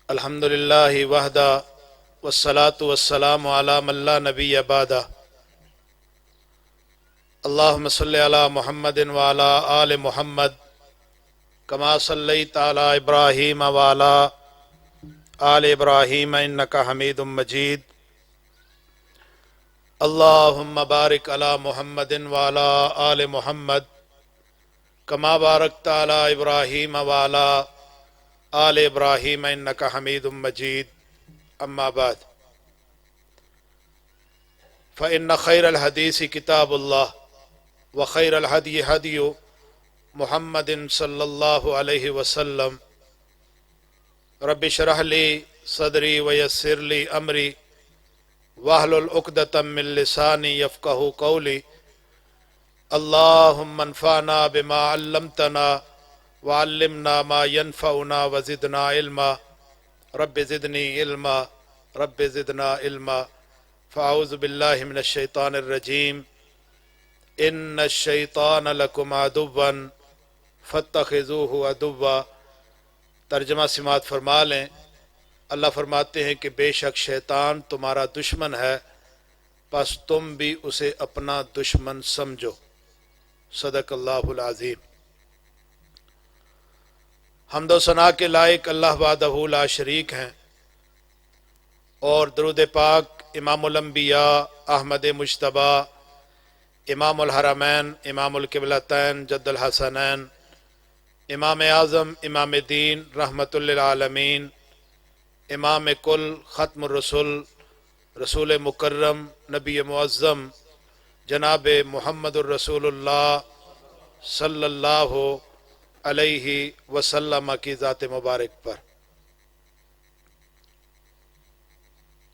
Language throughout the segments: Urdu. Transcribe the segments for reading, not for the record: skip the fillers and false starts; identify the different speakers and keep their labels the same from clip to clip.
Speaker 1: الحمدللہ وحدہ والصلاة والسلام علی من لا نبی بعدہ اللہم صلی علی محمد وعلی آل محمد کما صلیت علی ابراہیم وعلی آل ابراہیم انکا حمید مجید اللہم بارک علی محمد وعلی آل محمد کما بارکت علی ابراہیم وعلی آل ابراہیم انکا حمید مجید اما بعد فإن خیر الحدیث کتاب اللہ وخیر الہدی ہدی محمد صلی اللہ علیہ وسلم رب اشرح لی صدری ویسر لی امری واحلل عقدۃ من لسانی یفقہوا قولی اللہم انفعنا بما علمتنا وعلمنا ما ينفعنا وزدنا علما رب زدنی علما رب زدنا علما فاعوذ باللہ من الشیطان الرجیم ان الشیطان لکم عدوا فاتخذوہ عدوا۔ ترجمہ سماعت فرما لیں۔ اللہ فرماتے ہیں کہ بے شک شیطان تمہارا دشمن ہے، پس تم بھی اسے اپنا دشمن سمجھو۔ صدق اللہ العظیم۔ حمد و ثنا کے لائق اللہ وحدہ لا شریک ہیں، اور درود پاک امام الانبیاء احمد مجتبیٰ امام الحرمین امام القبلتین جد الحسنین امام اعظم امام دین رحمت للعالمین امام کل ختم الرسل رسول مکرم نبی معظم جناب محمد الرسول اللہ صلی اللہ علیہ وسلم کی ذات مبارک پر۔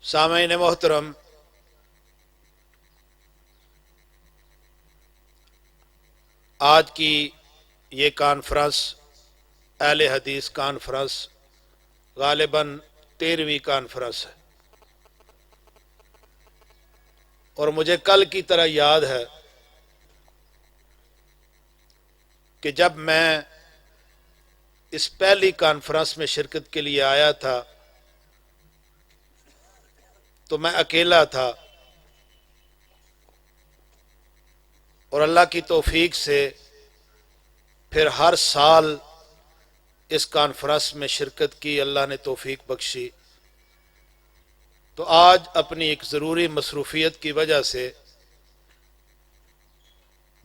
Speaker 1: سامعین محترم، آج کی یہ کانفرنس اہل حدیث کانفرنس غالباً 13ویں کانفرنس ہے، اور مجھے کل کی طرح یاد ہے کہ جب میں اس پہلی کانفرنس میں شرکت کے لیے آیا تھا تو میں اکیلا تھا، اور اللہ کی توفیق سے پھر ہر سال اس کانفرنس میں شرکت کی، اللہ نے توفیق بخشی۔ تو آج اپنی ایک ضروری مصروفیت کی وجہ سے،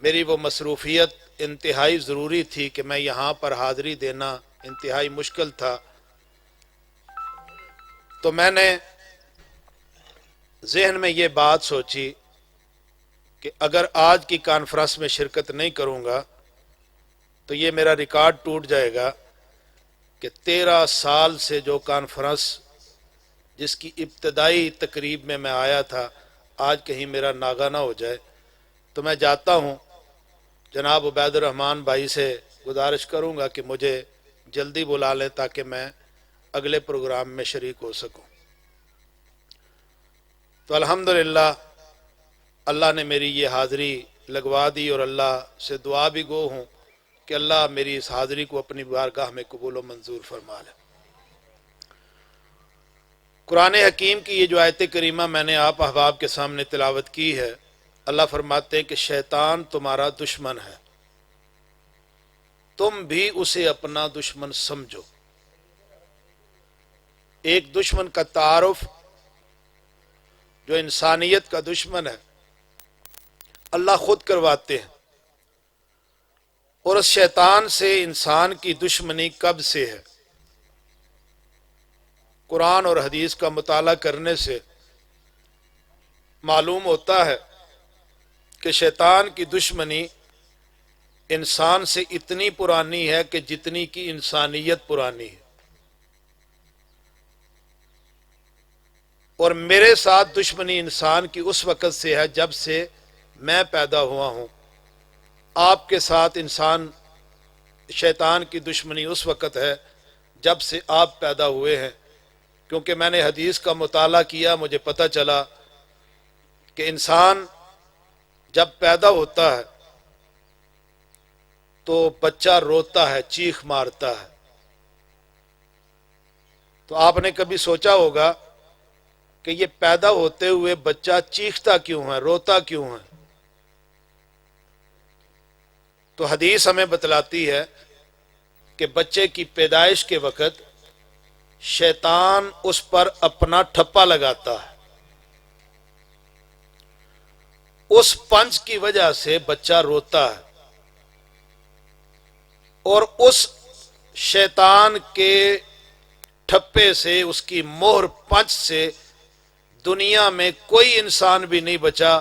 Speaker 1: میری وہ مصروفیت انتہائی ضروری تھی کہ میں یہاں پر حاضری دینا انتہائی مشکل تھا، تو میں نے ذہن میں یہ بات سوچی کہ اگر آج کی کانفرنس میں شرکت نہیں کروں گا تو یہ میرا ریکارڈ ٹوٹ جائے گا کہ 13 سال سے جو کانفرنس جس کی ابتدائی تقریب میں آیا تھا، آج کہیں میرا ناغہ نہ ہو جائے۔ تو میں جاتا ہوں، جناب عبید الرحمن بھائی سے گزارش کروں گا کہ مجھے جلدی بلا لیں تاکہ میں اگلے پروگرام میں شریک ہو سکوں۔ تو الحمدللہ اللہ نے میری یہ حاضری لگوا دی، اور اللہ سے دعا بھی گو ہوں کہ اللہ میری اس حاضری کو اپنی بارگاہ میں قبول و منظور فرما لے۔ قرآن حکیم کی یہ جو آیت کریمہ میں نے آپ احباب کے سامنے تلاوت کی ہے، اللہ فرماتے ہیں کہ شیطان تمہارا دشمن ہے، تم بھی اسے اپنا دشمن سمجھو۔ ایک دشمن کا تعارف جو انسانیت کا دشمن ہے اللہ خود کرواتے ہیں، اور اس شیطان سے انسان کی دشمنی کب سے ہے؟ قرآن اور حدیث کا مطالعہ کرنے سے معلوم ہوتا ہے کہ شیطان کی دشمنی انسان سے اتنی پرانی ہے کہ جتنی کی انسانیت پرانی ہے، اور میرے ساتھ دشمنی انسان کی اس وقت سے ہے جب سے میں پیدا ہوا ہوں۔ آپ کے ساتھ شیطان کی دشمنی اس وقت ہے جب سے آپ پیدا ہوئے ہیں، کیونکہ میں نے حدیث کا مطالعہ کیا، مجھے پتہ چلا کہ انسان جب پیدا ہوتا ہے تو بچہ روتا ہے، چیخ مارتا ہے، تو آپ نے کبھی سوچا ہوگا کہ یہ پیدا ہوتے ہوئے بچہ چیختا کیوں ہے، روتا کیوں ہے؟ تو حدیث ہمیں بتلاتی ہے کہ بچے کی پیدائش کے وقت شیطان اس پر اپنا ٹھپا لگاتا ہے، اس پنچ کی وجہ سے بچہ روتا ہے، اور اس شیطان کے ٹھپے سے، اس کی مہر پنچ سے دنیا میں کوئی انسان بھی نہیں بچا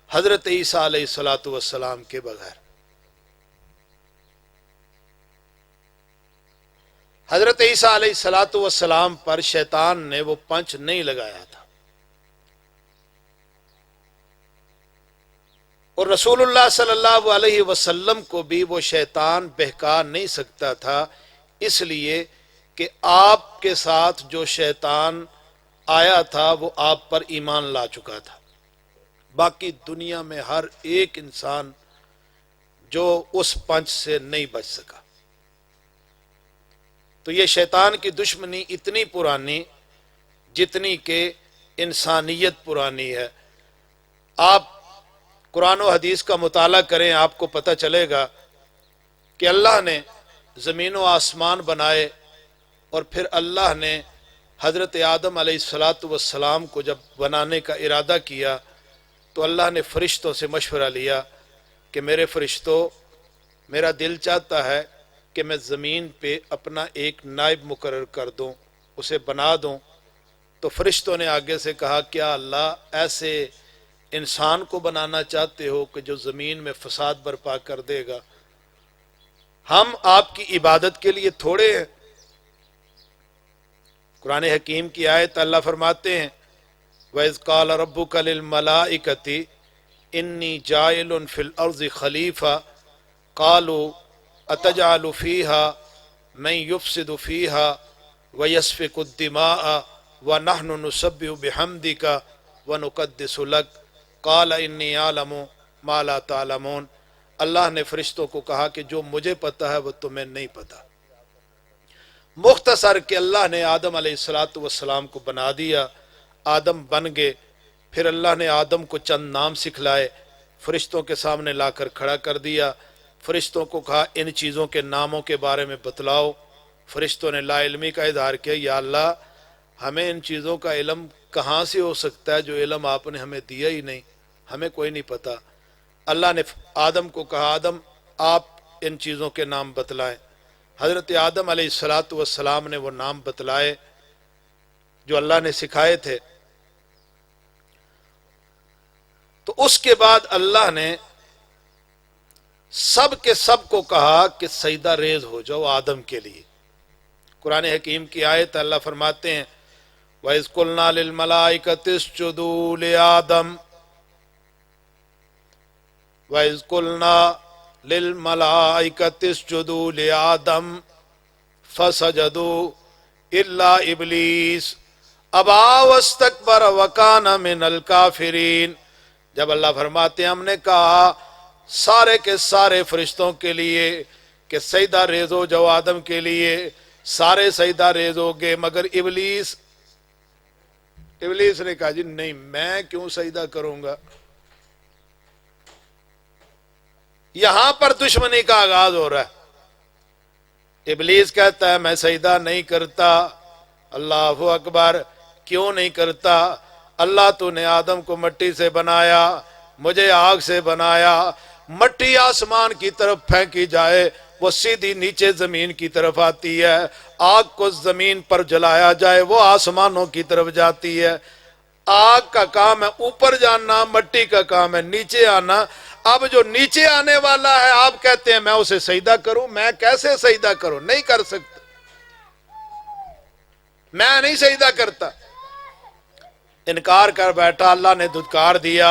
Speaker 1: حضرت عیسیٰ علیہ الصلوۃ والسلام کے بغیر۔ حضرت عیسیٰ علیہ الصلوۃ والسلام پر شیطان نے وہ پنچ نہیں لگایا تھا، اور رسول اللہ صلی اللہ علیہ وسلم کو بھی وہ شیطان بہکا نہیں سکتا تھا، اس لیے کہ آپ کے ساتھ جو شیطان آیا تھا وہ آپ پر ایمان لا چکا تھا۔ باقی دنیا میں ہر ایک انسان جو اس پنچ سے نہیں بچ سکا۔ تو یہ شیطان کی دشمنی اتنی پرانی جتنی کہ انسانیت پرانی ہے۔ آپ قرآن و حدیث کا مطالعہ کریں، آپ کو پتہ چلے گا کہ اللہ نے زمین و آسمان بنائے، اور پھر اللہ نے حضرت آدم علیہ الصلوۃ والسلام کو جب بنانے کا ارادہ کیا تو اللہ نے فرشتوں سے مشورہ لیا کہ میرے فرشتوں، میرا دل چاہتا ہے کہ میں زمین پہ اپنا ایک نائب مقرر کر دوں، اسے بنا دوں۔ تو فرشتوں نے آگے سے کہا، کیا اللہ ایسے انسان کو بنانا چاہتے ہو کہ جو زمین میں فساد برپا کر دے گا؟ ہم آپ کی عبادت کے لیے تھوڑے ہیں۔ قرآن حکیم کی آیت اللہ فرماتے ہیں، وَإِذْ قَالَ رَبُّكَ لِلْمَلَائِكَةِ إِنِّي جَاعِلٌ فِي الْأَرْضِ خَلِيفَةً قَالُوا أَتَجْعَلُ فِيهَا مَن يُفْسِدُ فِيهَا وَيَسْفِكُ الدِّمَاءَ وَنَحْنُ نُسَبِّحُ بِحَمْدِكَ وَنُقَدِّسُ لَكَ قَالَ إِنِّي أَعْلَمُ مَا لَا تَعْلَمُونَ۔ اللہ نے فرشتوں کو کہا کہ جو مجھے پتہ ہے وہ تمہیں نہیں پتہ۔ مختصر کہ اللہ نے آدم علیہ الصلوۃ والسلام کو بنا دیا، آدم بن گئے، پھر اللہ نے آدم کو چند نام سکھلائے، فرشتوں کے سامنے لا کر کھڑا کر دیا، فرشتوں کو کہا ان چیزوں کے ناموں کے بارے میں بتلاؤ۔ فرشتوں نے لا علمی کا اظہار کیا، یا اللہ ہمیں ان چیزوں کا علم کہاں سے ہو سکتا ہے جو علم آپ نے ہمیں دیا ہی نہیں، ہمیں کوئی نہیں پتا۔ اللہ نے آدم کو کہا، آدم آپ ان چیزوں کے نام بتلائیں۔ حضرت آدم علیہ الصلوۃ والسلام نے وہ نام بتلائے جو اللہ نے سکھائے تھے۔ تو اس کے بعد اللہ نے سب کے سب کو کہا کہ سجدہ ریز ہو جاؤ آدم کے لیے۔ قرآن حکیم کی آیت اللہ فرماتے ہیں، وَإِذْ قُلْنَا لِلْمَلَائِكَةِ اسْجُدُوا لِآدَمَ وَإِذْ قُلْنَا لِلْمَلَائِكَةِ اسْجُدُوا لِآدَمَ فَسَجَدُوا إِلَّا إِبْلِيسَ أَبَىٰ وَاسْتَكْبَرَ وَكَانَ مِنَ الْكَافِرِينَ۔ جب اللہ فرماتے ہیں ہم نے کہا سارے کے سارے فرشتوں کے لیے کہ سجدہ ریز ہو جاؤ آدم کے لیے، سارے سجدہ ریز ہو گئے مگر ابلیس نے کہا جی نہیں، میں کیوں سجدہ کروں گا۔ یہاں پر دشمنی کا آغاز ہو رہا ہے۔ ابلیس کہتا ہے میں سجدہ نہیں کرتا۔ اللہ اکبر، کیوں نہیں کرتا؟ اللہ تو نے آدم کو مٹی سے بنایا، مجھے آگ سے بنایا، مٹی آسمان کی طرف پھینکی جائے وہ سیدھی نیچے زمین کی طرف آتی ہے، آگ کو زمین پر جلایا جائے وہ آسمانوں کی طرف جاتی ہے۔ آگ کا کام ہے اوپر جانا، مٹی کا کام ہے نیچے آنا۔ اب جو نیچے آنے والا ہے آپ کہتے ہیں میں اسے سجدہ کروں، میں کیسے سجدہ کروں؟ نہیں کر سکتا، میں نہیں سجدہ کرتا۔ انکار کر بیٹھا، اللہ نے دھتکار دیا۔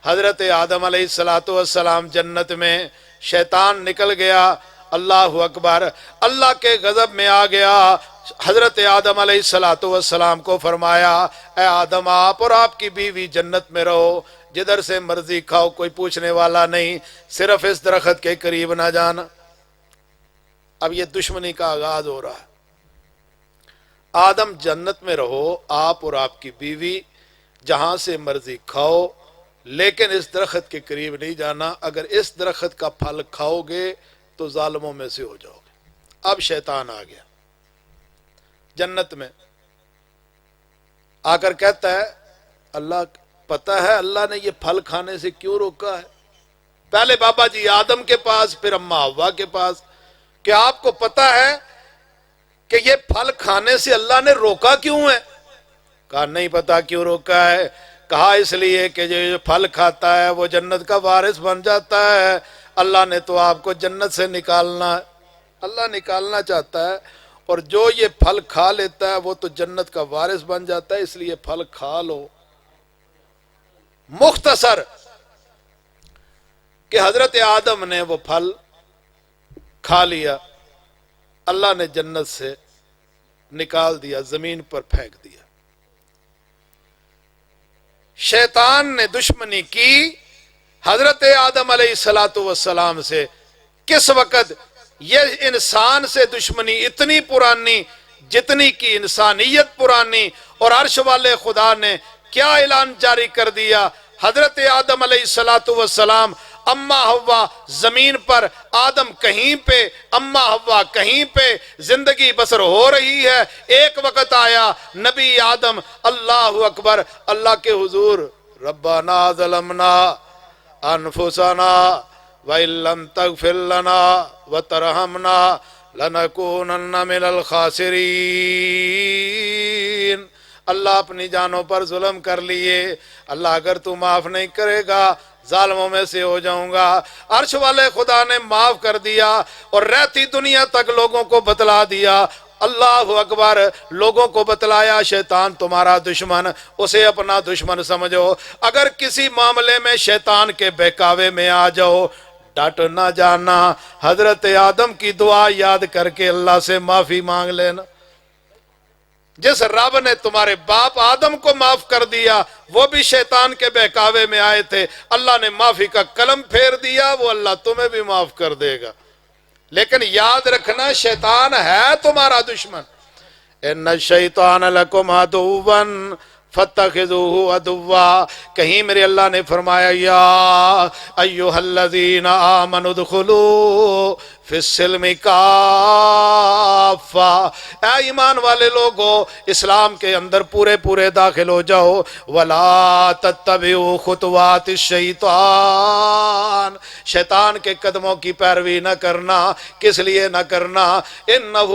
Speaker 1: حضرت آدم علیہ الصلوۃ والسلام جنت میں، شیطان نکل گیا۔ اللہ اکبر، اللہ کے غضب میں آ گیا۔ حضرت آدم علیہ الصلوۃ والسلام کو فرمایا، اے آدم آپ اور آپ کی بیوی جنت میں رہو، جدھر سے مرضی کھاؤ، کوئی پوچھنے والا نہیں، صرف اس درخت کے قریب نہ جانا۔ اب یہ دشمنی کا آغاز ہو رہا ہے۔ آدم جنت میں رہو آپ اور آپ کی بیوی، جہاں سے مرضی کھاؤ، لیکن اس درخت کے قریب نہیں جانا، اگر اس درخت کا پھل کھاؤ گے تو ظالموں میں سے ہو جاؤ گے۔ اب شیطان آ گیا جنت میں، آ کر کہتا ہے اللہ پتہ ہے اللہ نے یہ پھل کھانے سے کیوں روکا ہے؟ پہلے بابا جی آدم کے پاس، پھر اماں حوا کے پاس، کہ آپ کو پتہ ہے کہ یہ پھل کھانے سے اللہ نے روکا کیوں ہے؟ کہا نہیں پتا کیوں روکا ہے۔ کہا اس لیے کہ جو پھل کھاتا ہے وہ جنت کا وارث بن جاتا ہے، اللہ نے تو آپ کو جنت سے نکالنا ہے، اللہ نکالنا چاہتا ہے، اور جو یہ پھل کھا لیتا ہے وہ تو جنت کا وارث بن جاتا ہے، اس لیے پھل کھا لو۔ مختصر کہ حضرت آدم نے وہ پھل کھا لیا، اللہ نے جنت سے نکال دیا، زمین پر پھینک دیا۔ شیطان نے دشمنی کی حضرت آدم علیہ السلام سے۔ کس وقت؟ یہ انسان سے دشمنی اتنی پرانی جتنی کی انسانیت پرانی، اور عرش والے خدا نے کیا اعلان جاری کر دیا؟ حضرت آدم علیہ السلام، اماں حوا زمین پر، آدم کہیں پہ، اماں حوا کہیں پہ، زندگی بسر ہو رہی ہے۔ ایک وقت آیا نبی آدم اللہ اکبر اللہ کے حضور، ربنا ظلمنا انفسنا وَإِن لَّمْ تَغْفِرْ لَنَا وَتَرْحَمْنَا لَنَكُونَنَّ مِنَ الْخَاسِرِينَ۔ اللہ اپنی جانوں پر ظلم کر لیے، اللہ اگر تو معاف نہیں کرے گا ظالموں میں سے ہو جاؤں گا۔ عرش والے خدا نے معاف کر دیا، اور رہتی دنیا تک لوگوں کو بتلا دیا، اللہ اکبر، لوگوں کو بتلایا شیطان تمہارا دشمن، اسے اپنا دشمن سمجھو۔ اگر کسی معاملے میں شیطان کے بہکاوے میں آ جاؤ، ڈٹ نہ جانا، حضرت آدم کی دعا یاد کر کے اللہ سے معافی مانگ لینا۔ جس رب نے تمہارے باپ آدم کو معاف کر دیا، وہ بھی شیطان کے بہکاوے میں آئے تھے، اللہ نے معافی کا قلم پھیر دیا، وہ اللہ تمہیں بھی معاف کر دے گا۔ لیکن یاد رکھنا شیطان ہے تمہارا دشمن۔ ان الشیطان لکم عدو فاتخذوہ عدوا، کہیں میرے اللہ نے فرمایا یا ایہا الذین آمنوا ادخلوا فی السلم کافہ، اے ایمان والے لوگو اسلام کے اندر پورے پورے داخل ہو جاؤ۔ ولا تتبعوا خطوات الشیطان، شیطان کے قدموں کی پیروی نہ کرنا۔ کس لیے نہ کرنا؟ انہ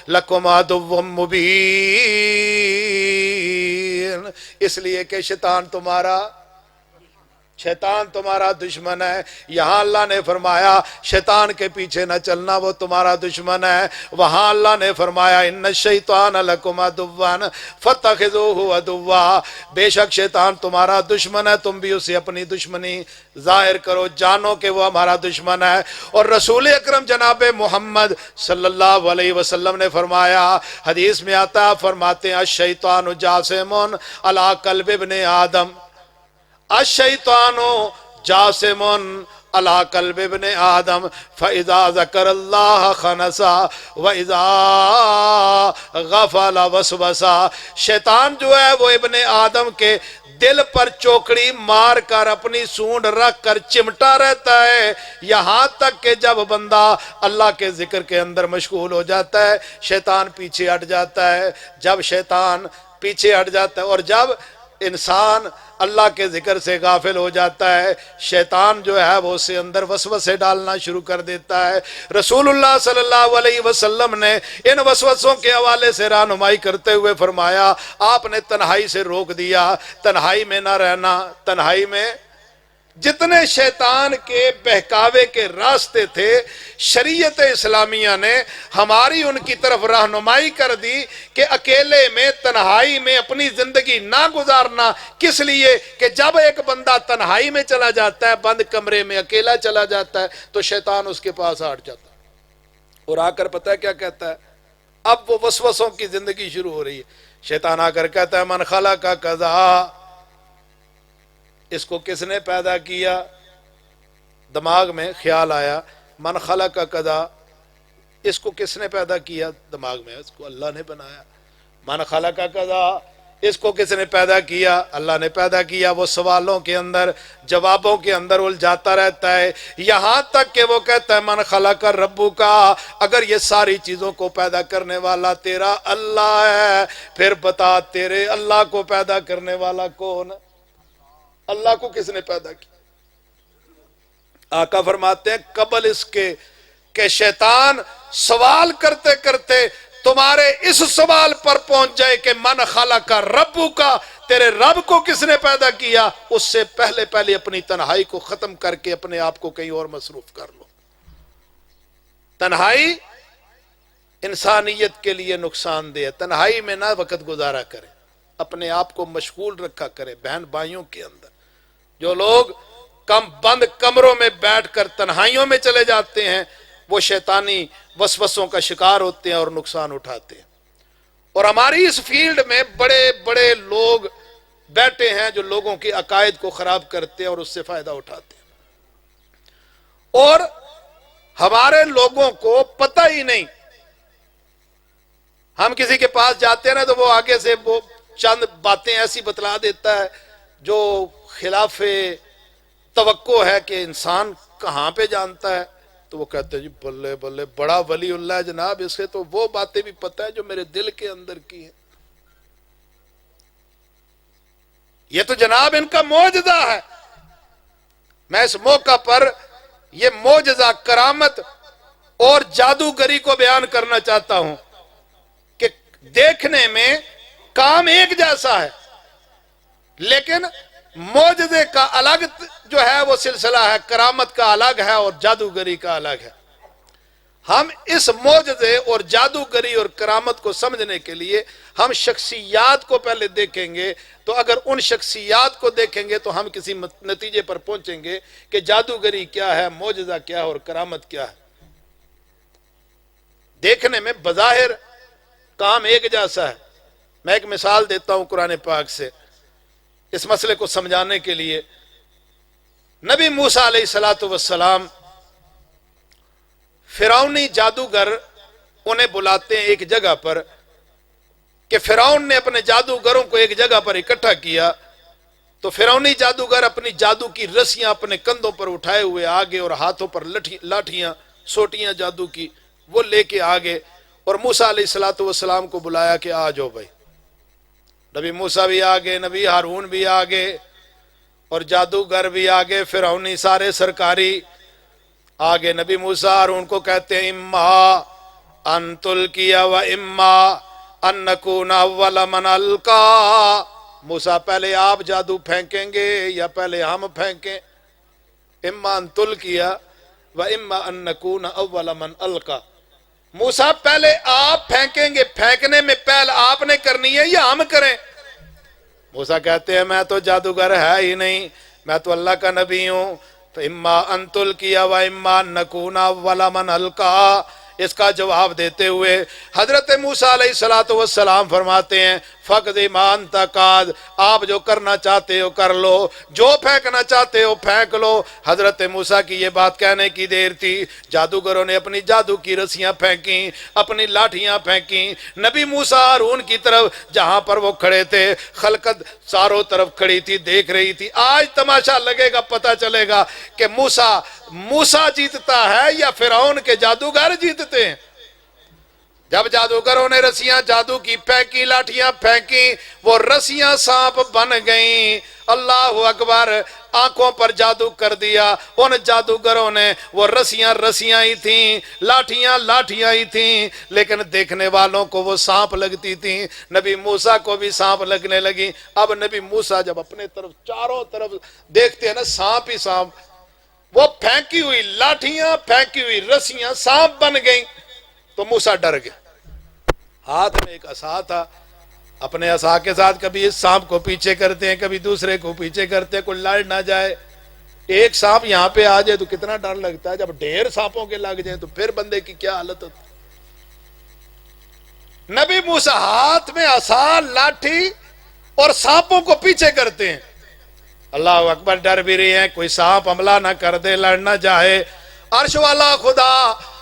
Speaker 1: لکم عدو مبین، اس لیے کہ شیطان تمہارا دشمن ہے۔ یہاں اللہ نے فرمایا شیطان کے پیچھے نہ چلنا، وہ تمہارا دشمن ہے۔ وہاں اللہ نے فرمایا ان الشیطان لکم عدو فاتخذوہ عدوا، بے شک شیطان تمہارا دشمن ہے، تم بھی اسے اپنی دشمنی ظاہر کرو، جانو کہ وہ ہمارا دشمن ہے۔ اور رسول اکرم جناب محمد صلی اللہ علیہ وسلم نے فرمایا، حدیث میں آتا ہے، فرماتے ہیں الشیطان جاسم علی قلب ابن آدم، الشیطان جاسم علی قلب ابن آدم فاذا ذکر اللہ خنسا واذا غفل وسوسا۔ شیطان جو ہے وہ ابن آدم کے دل پر چوکڑی مار کر اپنی سونڈ رکھ کر چمٹا رہتا ہے، یہاں تک کہ جب بندہ اللہ کے ذکر کے اندر مشغول ہو جاتا ہے شیطان پیچھے ہٹ جاتا ہے۔ جب شیطان پیچھے ہٹ جاتا ہے اور جب انسان اللہ کے ذکر سے غافل ہو جاتا ہے، شیطان جو ہے وہ اسے اندر وسوسے ڈالنا شروع کر دیتا ہے۔ رسول اللہ صلی اللہ علیہ وسلم نے ان وسوسوں کے حوالے سے رہنمائی کرتے ہوئے فرمایا، آپ نے تنہائی سے روک دیا، تنہائی میں نہ رہنا۔ تنہائی میں جتنے شیطان کے بہکاوے کے راستے تھے، شریعت اسلامیہ نے ہماری ان کی طرف رہنمائی کر دی کہ اکیلے میں تنہائی میں اپنی زندگی نہ گزارنا۔ کس لیے کہ جب ایک بندہ تنہائی میں چلا جاتا ہے، بند کمرے میں اکیلا چلا جاتا ہے، تو شیطان اس کے پاس ہٹ جاتا ہے اور آ کر پتہ ہے کیا کہتا ہے؟ اب وہ وسوسوں کی زندگی شروع ہو رہی ہے۔ شیطان آ کر کہتا ہے من خلق کذا، اس کو کس نے پیدا کیا؟ دماغ میں خیال آیا من خلق کذا، اس کو کس نے پیدا کیا؟ دماغ میں اس کو اللہ نے بنایا۔ من خلق کذا، اس کو کس نے پیدا کیا؟ اللہ نے پیدا کیا۔ وہ سوالوں کے اندر، جوابوں کے اندر الجھاتا رہتا ہے، یہاں تک کہ وہ کہتا ہے من خلق ربک، اگر یہ ساری چیزوں کو پیدا کرنے والا تیرا اللہ ہے، پھر بتا تیرے اللہ کو پیدا کرنے والا کون؟ اللہ کو کس نے پیدا کیا؟ آقا فرماتے ہیں قبل اس کے کہ شیطان سوال کرتے کرتے تمہارے اس سوال پر پہنچ جائے کہ من خلق ربک، تیرے رب کو کس نے پیدا کیا، اس سے پہلے اپنی تنہائی کو ختم کر کے اپنے آپ کو کہیں اور مصروف کر لو۔ تنہائی انسانیت کے لیے نقصان دہ ہے، تنہائی میں نہ وقت گزارا کریں، اپنے آپ کو مشغول رکھا کریں بہن بھائیوں کے اندر۔ جو لوگ بند کمروں میں بیٹھ کر تنہائیوں میں چلے جاتے ہیں، وہ شیطانی وسوسوں کا شکار ہوتے ہیں اور نقصان اٹھاتے ہیں۔ اور ہماری اس فیلڈ میں بڑے بڑے لوگ بیٹھے ہیں جو لوگوں کے عقائد کو خراب کرتے ہیں اور اس سے فائدہ اٹھاتے ہیں، اور ہمارے لوگوں کو پتہ ہی نہیں۔ ہم کسی کے پاس جاتے ہیں نا تو وہ آگے سے وہ چند باتیں ایسی بتلا دیتا ہے جو خلاف توقع ہے کہ انسان کہاں پہ جانتا ہے، تو وہ کہتے ہیں جی بلے بلے بڑا ولی اللہ ہے جناب، اسے تو وہ باتیں بھی پتہ ہے جو میرے دل کے اندر کی ہیں۔ یہ تو جناب ان کا معجزہ ہے۔ میں اس موقع پر یہ معجزہ، کرامت اور جادوگری کو بیان کرنا چاہتا ہوں کہ دیکھنے میں کام ایک جیسا ہے، لیکن معجزے کا الگ جو ہے وہ سلسلہ ہے، کرامت کا الگ ہے اور جادوگری کا الگ ہے۔ ہم اس معجزے اور جادوگری اور کرامت کو سمجھنے کے لیے ہم شخصیات کو پہلے دیکھیں گے، تو اگر ان شخصیات کو دیکھیں گے تو ہم کسی نتیجے پر پہنچیں گے کہ جادوگری کیا ہے، معجزہ کیا ہے اور کرامت کیا ہے۔ دیکھنے میں بظاہر کام ایک جیسا ہے۔ میں ایک مثال دیتا ہوں قرآن پاک سے اس مسئلے کو سمجھانے کے لیے۔ نبی موسیٰ علیہ السلام فرعونی جادوگر انہیں بلاتے ہیں ایک جگہ پر، کہ فرعون نے اپنے جادوگروں کو ایک جگہ پر اکٹھا کیا، تو فرعونی جادوگر اپنی جادو کی رسیاں اپنے کندھوں پر اٹھائے ہوئے آگے اور ہاتھوں پر لاٹھیاں سوٹیاں جادو کی وہ لے کے آگے، اور موسیٰ علیہ السلام کو بلایا کہ آ جاؤ بھائی۔ نبی موسیٰ بھی آگے، نبی ہارون بھی آگے اور جادوگر بھی آگے، فرعونی سارے سرکاری آگے۔ نبی موسیٰ ہارون کو کہتے ہیں اما ان تلقی و اما ان نکون اول من القا، موسیٰ پہلے آپ جادو پھینکیں گے یا پہلے ہم پھینکیں؟ اما ان تلقی و اما ان نکون اول من القا، موسیٰ پہلے آپ پھینکیں گے، پھینکنے میں پہل آپ نے کرنی ہے یا ہم کریں؟ موسیٰ کہتے ہیں میں تو جادوگر ہے ہی نہیں، میں تو اللہ کا نبی ہوں۔ تو اما ان تلقی و اما ان نکون اول من القا، اس کا جواب دیتے ہوئے حضرت موسیٰ علیہ السلام فرماتے ہیں فَقْضِ مَا أَنْتَ قَاضٍ، آپ جو کرنا چاہتے ہو کر لو، جو پھینکنا چاہتے ہو پھینک لو۔ حضرت موسیٰ کی یہ بات کہنے کی دیر تھی، جادوگروں نے اپنی جادو کی رسیاں پھینکیں، اپنی لاٹھیاں پھینکیں نبی موسیٰ ہارون کی طرف جہاں پر وہ کھڑے تھے۔ خلقت چاروں طرف کھڑی تھی، دیکھ رہی تھی۔ آج تماشا لگے گا، پتہ چلے گا کہ موسیٰ جیتتا ہے یا فرعون کے جادوگر جیتتے ہیں۔ جب جادوگروں نے رسیاں جادو کی پھینکی، لاٹھیاں پھینکی، وہ رسیاں سانپ بن گئیں۔ اللہ اکبر، آنکھوں پر جادو کر دیا ان جادوگروں نے۔ وہ رسیاں ہی تھیں، لاٹھیاں ہی تھیں، لیکن دیکھنے والوں کو وہ سانپ لگتی تھیں۔ نبی موسیٰ کو بھی سانپ لگنے لگی۔ اب نبی موسیٰ جب اپنے طرف چاروں طرف دیکھتے ہیں نا، سانپ ہی سانپ، وہ پھینکی ہوئی لاٹھیاں، پھینکی ہوئی رسیاں سانپ بن گئیں، تو موسیٰ ڈر گئے۔ ہاتھ میں ایک عصا تھا، اپنے عصا کے ساتھ کبھی اس سانپ کو پیچھے کرتے ہیں، کبھی دوسرے کو پیچھے کرتے ہیں، کوئی لڑ نہ جائے۔ ایک سانپ یہاں پہ آ جائے تو کتنا ڈر لگتا ہے، جب ڈھیر سانپوں کے لگ جائیں تو پھر بندے کی کیا حالت ہوتی۔ نبی موسیٰ ہاتھ میں عصا، لاٹھی اور سانپوں کو پیچھے کرتے ہیں۔ اللہ اکبر، ڈر بھی رہے ہیں کوئی سانپ حملہ نہ کر دے، لڑ نہ جائے۔ عرش والا خدا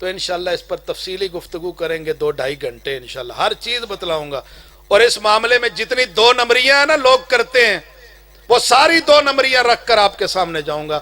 Speaker 1: تو انشاءاللہ اس پر تفصیلی گفتگو کریں گے 2-2.5 گھنٹے انشاءاللہ، ہر چیز بتلاؤں گا۔ اور اس معاملے میں جتنی 2 نمبریاں ہیں نا لوگ کرتے ہیں، وہ ساری 2 نمبریاں رکھ کر آپ کے سامنے جاؤں گا۔